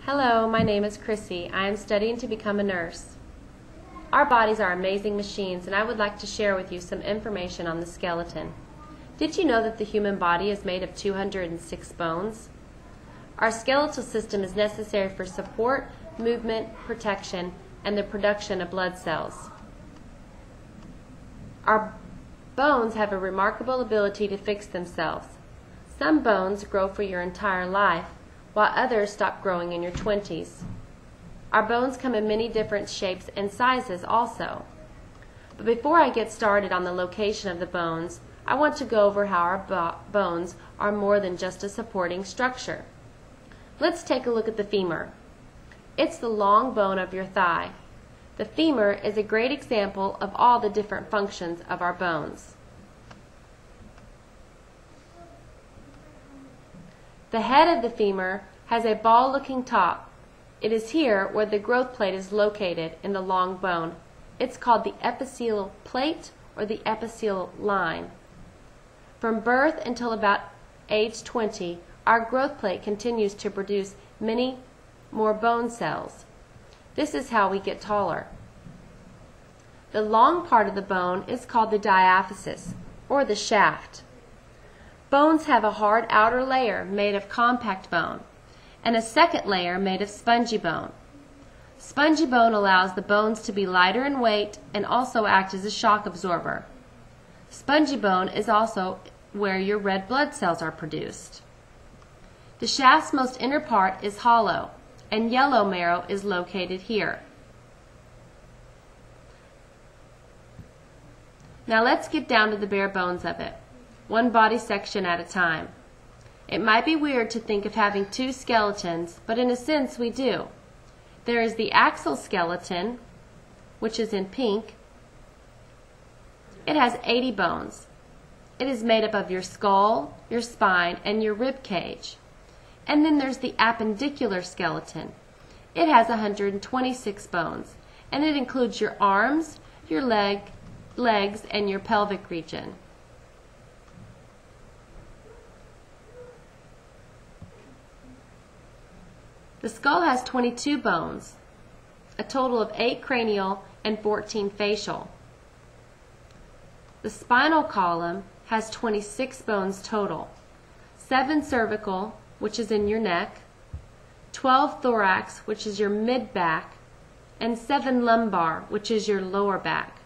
Hello, my name is Chrissy. I am studying to become a nurse. Our bodies are amazing machines, and I would like to share with you some information on the skeleton. Did you know that the human body is made of 206 bones? Our skeletal system is necessary for support, movement, protection, and the production of blood cells. Our bones have a remarkable ability to fix themselves. Some bones grow for your entire life, while others stop growing in your 20s. Our bones come in many different shapes and sizes also. But before I get started on the location of the bones, I want to go over how our bones are more than just a supporting structure. Let's take a look at the femur. It's the long bone of your thigh. The femur is a great example of all the different functions of our bones. The head of the femur has a ball-looking top. It is here where the growth plate is located in the long bone. It's called the epiphyseal plate or the epiphyseal line. From birth until about age 20, our growth plate continues to produce many more bone cells. This is how we get taller. The long part of the bone is called the diaphysis or the shaft. Bones have a hard outer layer made of compact bone and a second layer made of spongy bone. Spongy bone allows the bones to be lighter in weight and also act as a shock absorber. Spongy bone is also where your red blood cells are produced. The shaft's most inner part is hollow, and yellow marrow is located here. Now let's get down to the bare bones of it, one body section at a time. It might be weird to think of having two skeletons, but in a sense we do. There is the axial skeleton, which is in pink. It has 80 bones. It is made up of your skull, your spine, and your rib cage. And then there's the appendicular skeleton. It has 126 bones, and it includes your arms, your legs, and your pelvic region. The skull has 22 bones, a total of 8 cranial and 14 facial. The spinal column has 26 bones total, 7 cervical, which is in your neck, 12 thorax, which is your mid-back, and 7 lumbar, which is your lower back.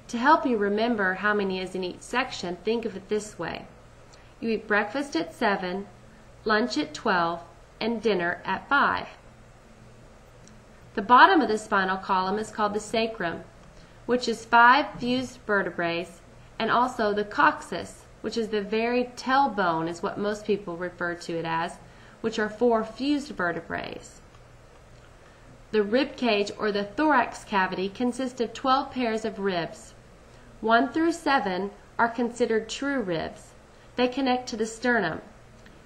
To help you remember how many is in each section, think of it this way. You eat breakfast at 7, lunch at 12, and dinner at 5. The bottom of the spinal column is called the sacrum, which is 5 fused vertebrae, and also the coccyx, which is the very tailbone is what most people refer to it as, which are 4 fused vertebrae. The rib cage or the thorax cavity consists of 12 pairs of ribs. 1 through 7 are considered true ribs. They connect to the sternum.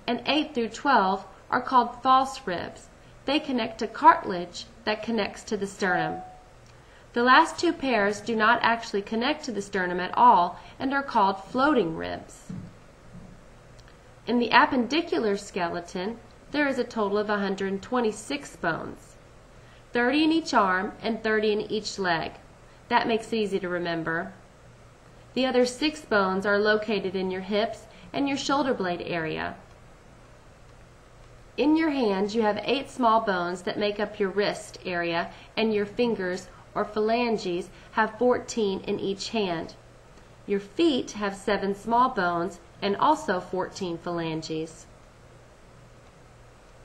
And 8 through 12 are called false ribs. They connect to cartilage that connects to the sternum. The last 2 pairs do not actually connect to the sternum at all and are called floating ribs. In the appendicular skeleton, there is a total of 126 bones, 30 in each arm and 30 in each leg. That makes it easy to remember. The other 6 bones are located in your hips and your shoulder blade area. In your hands, you have 8 small bones that make up your wrist area, and your fingers, or phalanges, have 14 in each hand. Your feet have 7 small bones and also 14 phalanges.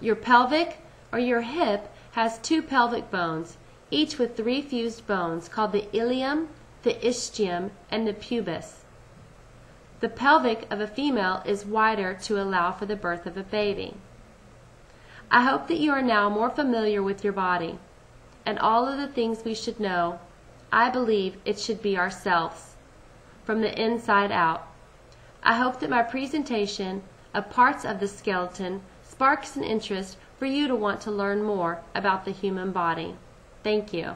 Your pelvic, or your hip, has 2 pelvic bones, each with 3 fused bones called the ilium, the ischium, and the pubis. The pelvic of a female is wider to allow for the birth of a baby. I hope that you are now more familiar with your body and all of the things we should know. I believe it should be ourselves, from the inside out. I hope that my presentation of parts of the skeleton sparks an interest for you to want to learn more about the human body. Thank you.